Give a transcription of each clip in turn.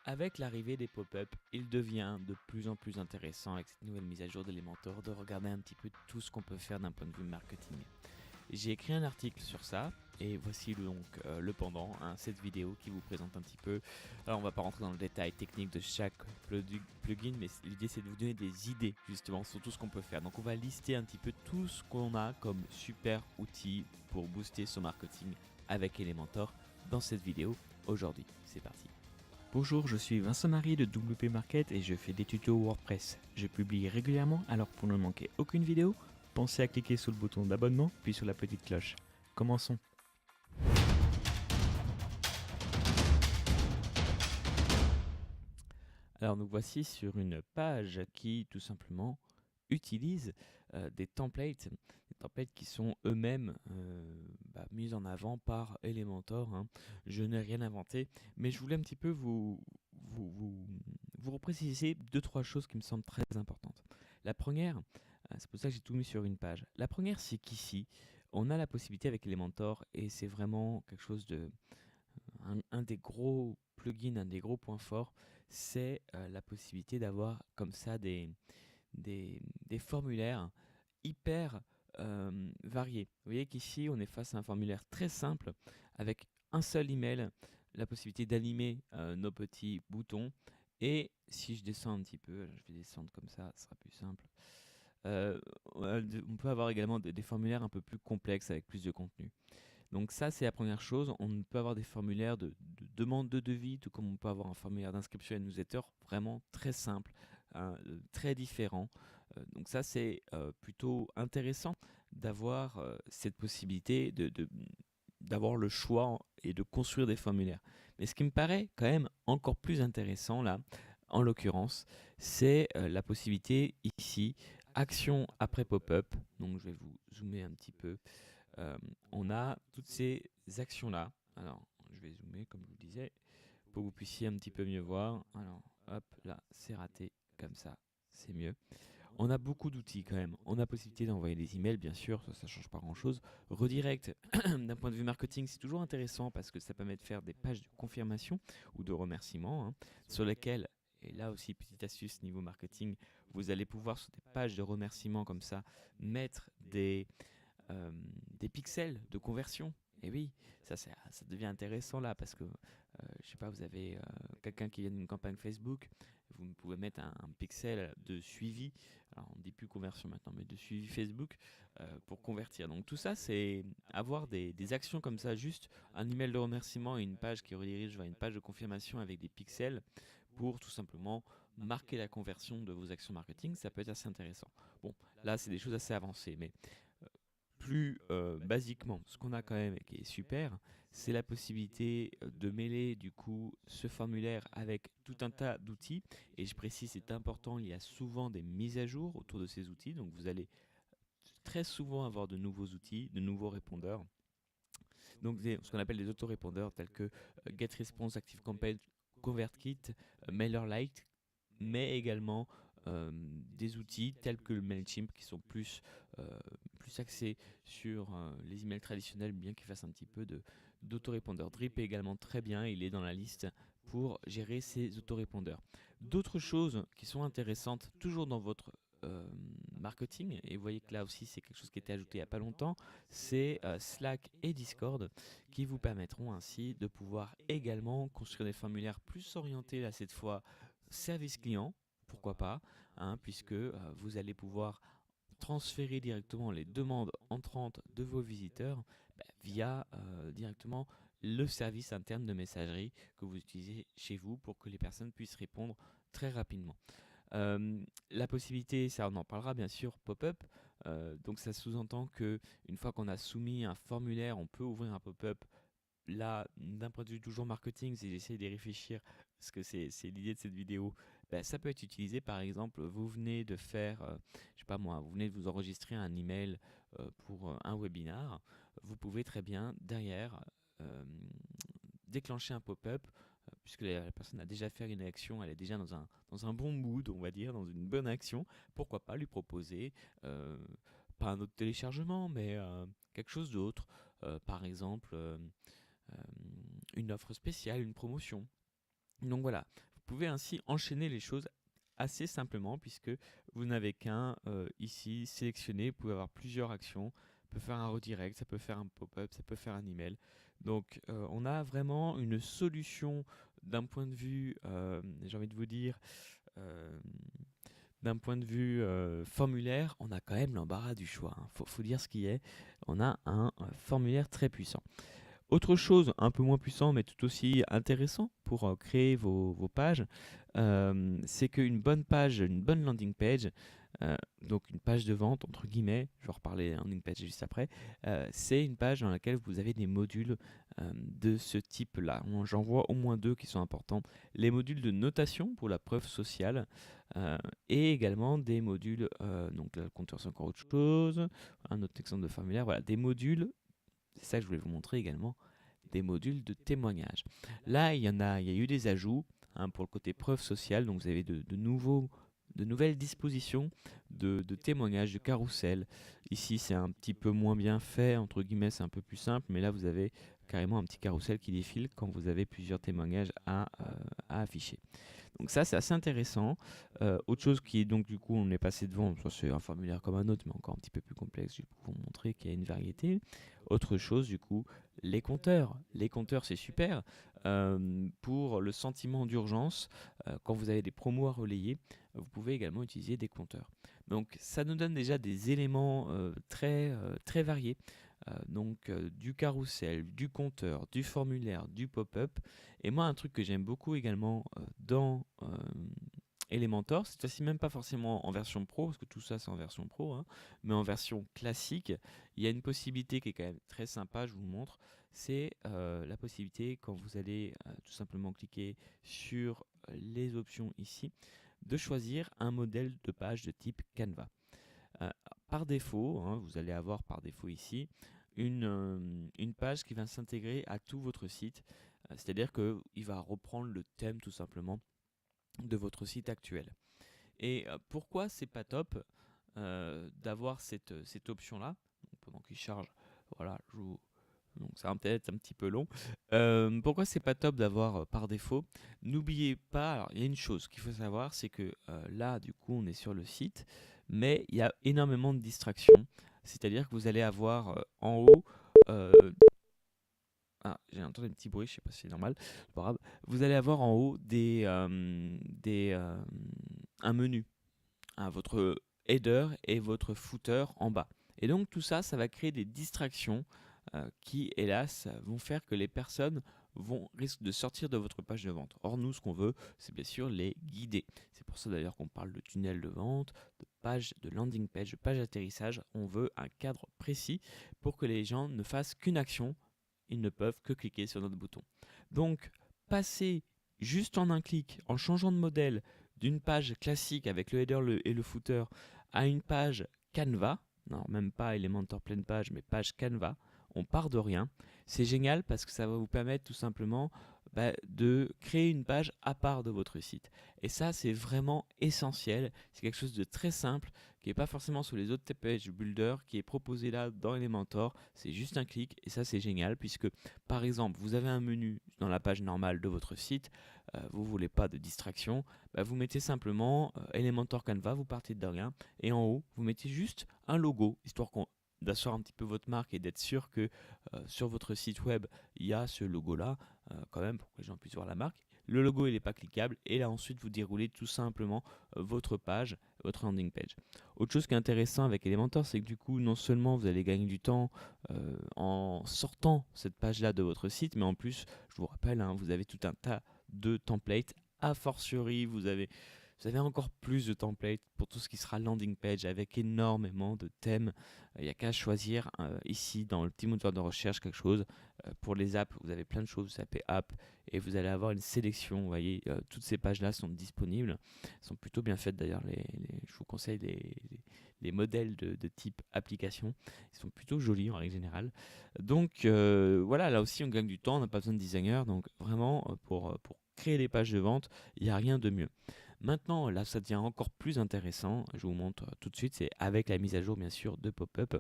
Avec l'arrivée des pop-up, il devient de plus en plus intéressant avec cette nouvelle mise à jour d'Elementor de regarder un petit peu tout ce qu'on peut faire d'un point de vue marketing. J'ai écrit un article sur ça et voici donc le pendant, cette vidéo qui vous présente un petit peu. Alors on va pas rentrer dans le détail technique de chaque plugin, mais l'idée c'est de vous donner des idées justement sur tout ce qu'on peut faire. Donc on va lister un petit peu tout ce qu'on a comme super outil pour booster son marketing avec Elementor dans cette vidéo aujourd'hui. C'est parti. Bonjour, je suis Vincent-Marie de WP Market et je fais des tutos WordPress. Je publie régulièrement, alors pour ne manquer aucune vidéo, pensez à cliquer sur le bouton d'abonnement puis sur la petite cloche. Commençons. Alors nous voici sur une page qui tout simplement utilise des templates qui sont eux-mêmes mis en avant par Elementor. Je n'ai rien inventé, mais je voulais un petit peu vous repréciser deux, trois choses qui me semblent très importantes. La première, c'est pour ça que j'ai tout mis sur une page. La première, c'est qu'ici, on a la possibilité avec Elementor, et c'est vraiment quelque chose de un des gros plugins, un des gros points forts, c'est la possibilité d'avoir comme ça des formulaires hyper variés. Vous voyez qu'ici, on est face à un formulaire très simple avec un seul email, la possibilité d'animer nos petits boutons. Et si je descends un petit peu, je vais descendre comme ça, ce sera plus simple. On peut avoir également des formulaires un peu plus complexes avec plus de contenu. Donc ça, c'est la première chose. On peut avoir des formulaires de demande de devis, tout comme on peut avoir un formulaire d'inscription à une newsletter, vraiment très simple, très différent. Donc ça, c'est plutôt intéressant d'avoir cette possibilité d'avoir le choix et de construire des formulaires. Mais ce qui me paraît quand même encore plus intéressant là, en l'occurrence, c'est la possibilité ici, action après pop-up. Donc je vais vous zoomer un petit peu. Euh, on a toutes ces actions-là. Alors, je vais zoomer comme je vous le disais, pour que vous puissiez un petit peu mieux voir. Alors, hop, là, c'est raté, comme ça, c'est mieux. On a beaucoup d'outils quand même. On a possibilité d'envoyer des emails, bien sûr, ça ne change pas grand-chose. Redirect, d'un point de vue marketing, c'est toujours intéressant parce que ça permet de faire des pages de confirmation ou de remerciement, sur lesquelles, et là aussi, petite astuce niveau marketing, vous allez pouvoir sur des pages de remerciement comme ça, mettre euh, des pixels de conversion. Et oui, ça devient intéressant là parce que, je sais pas, vous avez quelqu'un qui vient d'une campagne Facebook, vous pouvez mettre un pixel de suivi, alors on ne dit plus conversion maintenant, mais de suivi Facebook pour convertir. Donc tout ça, c'est avoir des actions comme ça, juste un email de remerciement et une page qui redirige vers une page de confirmation avec des pixels pour tout simplement marquer la conversion de vos actions marketing, ça peut être assez intéressant. Bon, là, c'est des choses assez avancées, mais plus basiquement, ce qu'on a quand même et qui est super, c'est la possibilité de mêler du coup ce formulaire avec tout un tas d'outils. Et je précise, c'est important, il y a souvent des mises à jour autour de ces outils. Donc vous allez très souvent avoir de nouveaux outils, de nouveaux répondeurs. Donc ce qu'on appelle des autorépondeurs tels que GetResponse, ActiveCampaign, ConvertKit, MailerLite, mais également des outils tels que le Mailchimp qui sont plus axés sur les emails traditionnels, bien qu'ils fassent un petit peu d'autorépondeurs. Drip est également très bien, il est dans la liste pour gérer ces autorépondeurs. D'autres choses qui sont intéressantes, toujours dans votre marketing, et vous voyez que là aussi c'est quelque chose qui a été ajouté il n'y a pas longtemps, c'est Slack et Discord qui vous permettront ainsi de pouvoir également construire des formulaires plus orientés là cette fois service client, pourquoi pas, puisque vous allez pouvoir transférer directement les demandes entrantes de vos visiteurs via directement le service interne de messagerie que vous utilisez chez vous pour que les personnes puissent répondre très rapidement. La possibilité, ça on en parlera bien sûr, pop-up. Donc ça sous-entend que une fois qu'on a soumis un formulaire, on peut ouvrir un pop-up. Là, d'un point de vue toujours marketing, si j'essaie de réfléchir, parce que c'est l'idée de cette vidéo, ça peut être utilisé par exemple, vous venez de faire, je sais pas moi, vous venez de vous enregistrer un email pour un webinar, vous pouvez très bien derrière euh, déclencher un pop-up, puisque la personne a déjà fait une action, elle est déjà dans un bon mood, on va dire, dans une bonne action, pourquoi pas lui proposer, pas un autre téléchargement, mais quelque chose d'autre, par exemple une offre spéciale, une promotion. Donc voilà, pouvez ainsi enchaîner les choses assez simplement puisque vous n'avez qu'un ici sélectionner. Vous pouvez avoir plusieurs actions. Ça peut faire un redirect, ça peut faire un pop-up, ça peut faire un email. Donc on a vraiment une solution d'un point de vue, j'ai envie de vous dire, euh, d'un point de vue formulaire, on a quand même l'embarras du choix. Faut dire ce qui est. On a un formulaire très puissant. Autre chose un peu moins puissant mais tout aussi intéressant pour créer vos pages, c'est qu'une bonne page, une bonne landing page, donc une page de vente entre guillemets, je vais reparler landing page juste après, c'est une page dans laquelle vous avez des modules de ce type-là. J'en vois au moins deux qui sont importants. Les modules de notation pour la preuve sociale et également des modules, donc là, le compteur c'est encore autre chose, un autre exemple de formulaire, voilà, des modules. C'est ça que je voulais vous montrer également, des modules de témoignage. Là, il y a eu des ajouts pour le côté preuve sociale, donc vous avez de nouvelles dispositions de témoignages, de carrousel. Ici, c'est un petit peu moins bien fait, entre guillemets, c'est un peu plus simple, mais là, vous avez carrément un petit carrousel qui défile quand vous avez plusieurs témoignages à afficher. Donc ça, c'est assez intéressant. Autre chose qui est donc du coup, on est passé devant, ça c'est un formulaire comme un autre, mais encore un petit peu plus complexe, je vais vous montrer qu'il y a une variété. Autre chose, du coup, les compteurs. Les compteurs, c'est super. Pour le sentiment d'urgence, quand vous avez des promos à relayer, vous pouvez également utiliser des compteurs. Donc ça nous donne déjà des éléments très variés. Du carrousel, du compteur, du formulaire, du pop-up. Et moi, un truc que j'aime beaucoup également dans Elementor, cette fois-ci même pas forcément en version pro, parce que tout ça c'est en version pro, hein, mais en version classique, il y a une possibilité qui est quand même très sympa, je vous le montre, c'est la possibilité quand vous allez tout simplement cliquer sur les options ici, de choisir un modèle de page de type Canva. Euh, Par défaut, hein, vous allez avoir par défaut ici une page qui va s'intégrer à tout votre site, c'est-à-dire qu'il va reprendre le thème tout simplement de votre site actuel. Et pourquoi c'est pas top d'avoir cette option-là pendant qu'il charge, voilà, donc ça va peut-être un petit peu long. Pourquoi c'est pas top d'avoir par défaut? N'oubliez pas, alors il y a une chose qu'il faut savoir, c'est que là du coup on est sur le site, mais il y a énormément de distractions. C'est-à-dire que vous allez avoir en haut euh, j'ai entendu un petit bruit, je sais pas si c'est normal, c'est pas grave. Vous allez avoir en haut un menu, hein, votre header et votre footer en bas. Et donc tout ça, ça va créer des distractions qui, hélas, vont faire que les personnes risquent de sortir de votre page de vente. Or, nous, ce qu'on veut, c'est bien sûr les guider. C'est pour ça d'ailleurs qu'on parle de tunnel de vente, de page, de landing page, de page d'atterrissage. On veut un cadre précis pour que les gens ne fassent qu'une action. Ils ne peuvent que cliquer sur notre bouton. Donc, passer juste en un clic, en changeant de modèle, d'une page classique avec le header et le footer à une page Canva, non, même pas Elementor pleine page, mais page Canva, on part de rien. C'est génial parce que ça va vous permettre tout simplement de créer une page à part de votre site. Et ça, c'est vraiment essentiel. C'est quelque chose de très simple qui n'est pas forcément sur les autres page builder, qui est proposé là dans Elementor. C'est juste un clic et ça, c'est génial puisque, par exemple, vous avez un menu dans la page normale de votre site, vous ne voulez pas de distraction, vous mettez simplement Elementor Canva, vous partez de rien et en haut, vous mettez juste un logo, histoire d'asseoir un petit peu votre marque et d'être sûr que sur votre site web, il y a ce logo-là, quand même, pour que les gens puissent voir la marque. Le logo, il n'est pas cliquable. Et là, ensuite, vous déroulez tout simplement votre page, votre landing page. Autre chose qui est intéressant avec Elementor, c'est que du coup, non seulement vous allez gagner du temps en sortant cette page-là de votre site, mais en plus, je vous rappelle, hein, vous avez tout un tas de templates. A fortiori, vous avez encore plus de templates pour tout ce qui sera landing page avec énormément de thèmes. Il n'y a qu'à choisir ici dans le petit moteur de recherche quelque chose. Pour les apps, vous avez plein de choses, vous tapez app et vous allez avoir une sélection. Vous voyez, toutes ces pages-là sont disponibles. Elles sont plutôt bien faites d'ailleurs. Je vous conseille les modèles de type application. Ils sont plutôt jolis en règle générale. Donc voilà, là aussi on gagne du temps, on n'a pas besoin de designer. Donc vraiment, pour créer des pages de vente, il n'y a rien de mieux. Maintenant, là, ça devient encore plus intéressant. Je vous montre tout de suite. C'est avec la mise à jour, bien sûr, de pop-up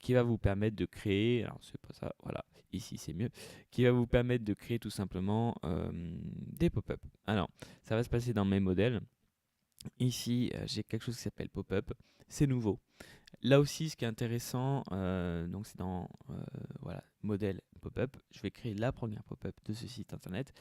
qui va vous permettre de créer. Alors, c'est pas ça. Voilà, ici, c'est mieux. Qui va vous permettre de créer tout simplement des pop-up. Alors, ça va se passer dans mes modèles. Ici, j'ai quelque chose qui s'appelle pop-up. C'est nouveau. Là aussi, ce qui est intéressant, donc c'est dans voilà, modèle pop-up. Je vais créer la première pop-up de ce site internet.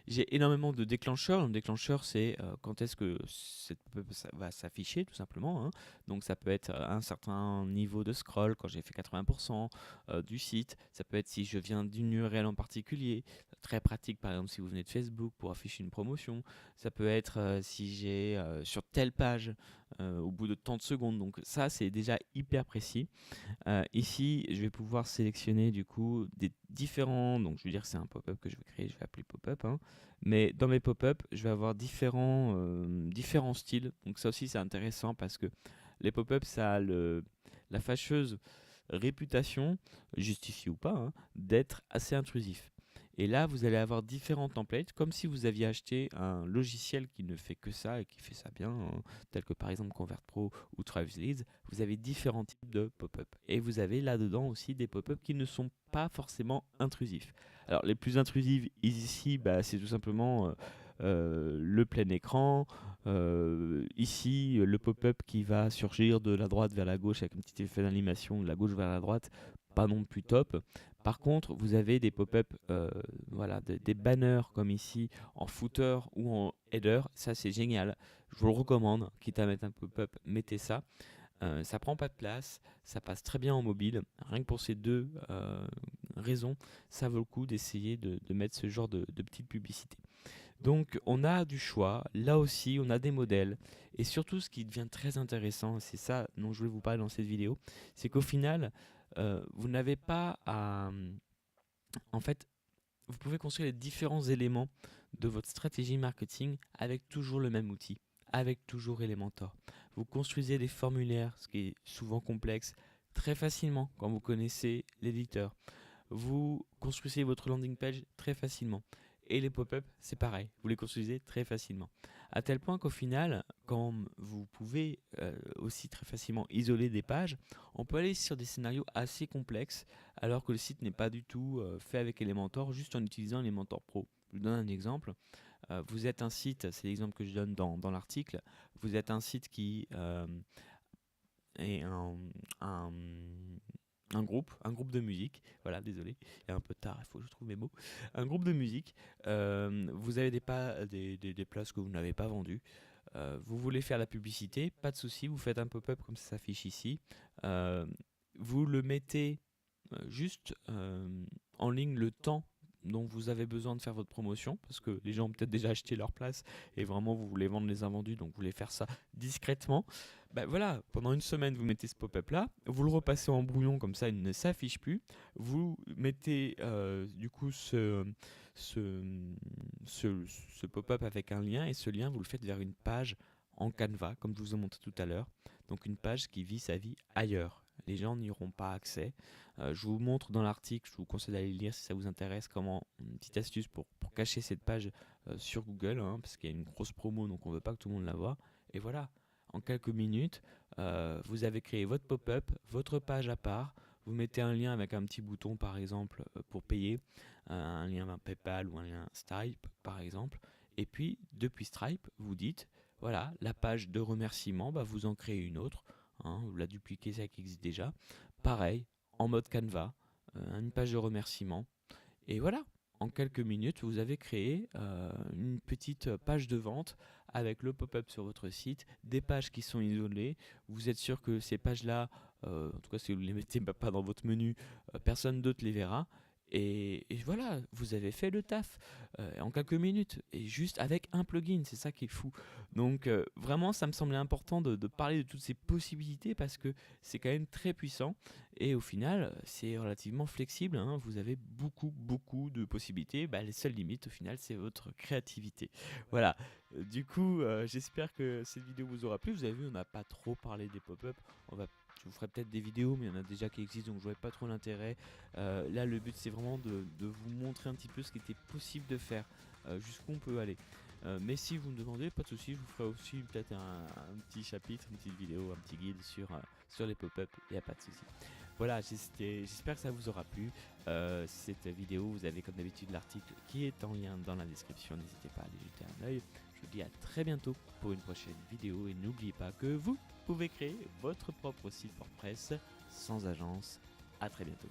J'ai énormément de déclencheurs. Le déclencheur, c'est quand est-ce que cette pop-up va s'afficher, tout simplement, hein. Donc, ça peut être un certain niveau de scroll quand j'ai fait 80% du site. Ça peut être si je viens d'une URL en particulier. Très pratique, par exemple, si vous venez de Facebook pour afficher une promotion. Ça peut être si j'ai sur telle page au bout de tant de secondes. Donc, ça, c'est déjà hyper précis. Ici, je vais pouvoir sélectionner du coup des différents. Donc, je veux dire, c'est un pop-up que je vais créer. Je vais appeler pop-up, hein. Mais dans mes pop-up, je vais avoir différents styles. Donc, ça aussi, c'est intéressant parce que les pop-up, ça a la fâcheuse réputation, justifiée ou pas, hein, d'être assez intrusif. Et là, vous allez avoir différents templates, comme si vous aviez acheté un logiciel qui ne fait que ça et qui fait ça bien, hein, tel que par exemple ConvertPro ou Travis Leads. Vous avez différents types de pop-up. Et vous avez là-dedans aussi des pop-up qui ne sont pas forcément intrusifs. Alors, les plus intrusifs ici, bah, c'est tout simplement le plein écran. Ici, le pop-up qui va surgir de la droite vers la gauche avec un petit effet d'animation de la gauche vers la droite, pas non plus top. Par contre, vous avez des pop-up, voilà, des banners comme ici en footer ou en header. Ça, c'est génial. Je vous le recommande. Quitte à mettre un pop-up, mettez ça. Ça prend pas de place, ça passe très bien en mobile. Rien que pour ces deux raisons, ça vaut le coup d'essayer de mettre ce genre de petite publicité. Donc on a du choix, là aussi on a des modèles, et surtout ce qui devient très intéressant, c'est ça dont je voulais vous parler dans cette vidéo, c'est qu'au final, vous n'avez pas à... En fait, vous pouvez construire les différents éléments de votre stratégie marketing avec toujours le même outil, avec toujours Elementor. Vous construisez des formulaires, ce qui est souvent complexe, très facilement quand vous connaissez l'éditeur. Vous construisez votre landing page très facilement. Et les pop-up, c'est pareil, vous les construisez très facilement. À tel point qu'au final, quand vous pouvez aussi très facilement isoler des pages, on peut aller sur des scénarios assez complexes alors que le site n'est pas du tout fait avec Elementor, juste en utilisant Elementor Pro. Je vous donne un exemple. Vous êtes un site, c'est l'exemple que je donne dans l'article, vous êtes un site qui est un un groupe de musique, voilà, désolé, il est un peu tard, il faut que je trouve mes mots. Un groupe de musique, vous avez des places que vous n'avez pas vendues, vous voulez faire la publicité, pas de souci, vous faites un pop-up comme ça s'affiche ici, euh, vous le mettez juste en ligne le temps dont vous avez besoin de faire votre promotion, parce que les gens ont peut-être déjà acheté leur place et vraiment vous voulez vendre les invendus, donc vous voulez faire ça discrètement. Ben voilà, pendant une semaine vous mettez ce pop-up là, vous le repassez en brouillon comme ça il ne s'affiche plus, vous mettez du coup ce pop-up avec un lien et ce lien vous le faites vers une page en Canva comme je vous ai montré tout à l'heure, donc une page qui vit sa vie ailleurs. Les gens n'y auront pas accès. Je vous montre dans l'article, je vous conseille d'aller le lire si ça vous intéresse, comment une petite astuce pour cacher cette page sur Google, hein, parce qu'il y a une grosse promo donc on ne veut pas que tout le monde la voie. Et voilà, en quelques minutes, vous avez créé votre pop-up, votre page à part, vous mettez un lien avec un petit bouton par exemple pour payer, un lien PayPal ou un lien Stripe par exemple, et puis depuis Stripe, vous dites, voilà, la page de remerciement, bah, vous en créez une autre, hein, vous la dupliquez, celle qui existe déjà, pareil, en mode Canva, une page de remerciement, et voilà, en quelques minutes, vous avez créé une petite page de vente avec le pop-up sur votre site, des pages qui sont isolées. Vous êtes sûr que ces pages-là, en tout cas si vous ne les mettez pas dans votre menu, personne d'autre les verra. Et voilà, vous avez fait le taf en quelques minutes et juste avec un plugin, c'est ça qui est fou. Donc vraiment, ça me semblait important de parler de toutes ces possibilités parce que c'est quand même très puissant et au final, c'est relativement flexible, hein. Vous avez beaucoup de possibilités. Bah, les seules limites au final, c'est votre créativité. Voilà. Du coup, j'espère que cette vidéo vous aura plu. Vous avez vu, on n'a pas trop parlé des pop-up. Je vous ferai peut-être des vidéos, mais il y en a déjà qui existent, donc je vois pas trop l'intérêt. Là, le but, c'est vraiment de vous montrer un petit peu ce qui était possible de faire, jusqu'où on peut aller. Mais si vous me demandez, pas de souci, je vous ferai aussi peut-être un petit chapitre, une petite vidéo, un petit guide sur les pop-up, il n'y a pas de souci. Voilà, j'espère que ça vous aura plu. Cette vidéo, vous avez comme d'habitude l'article qui est en lien dans la description, n'hésitez pas à aller jeter un œil. Je vous dis à très bientôt pour une prochaine vidéo et n'oubliez pas que vous pouvez créer votre propre site WordPress sans agence. À très bientôt.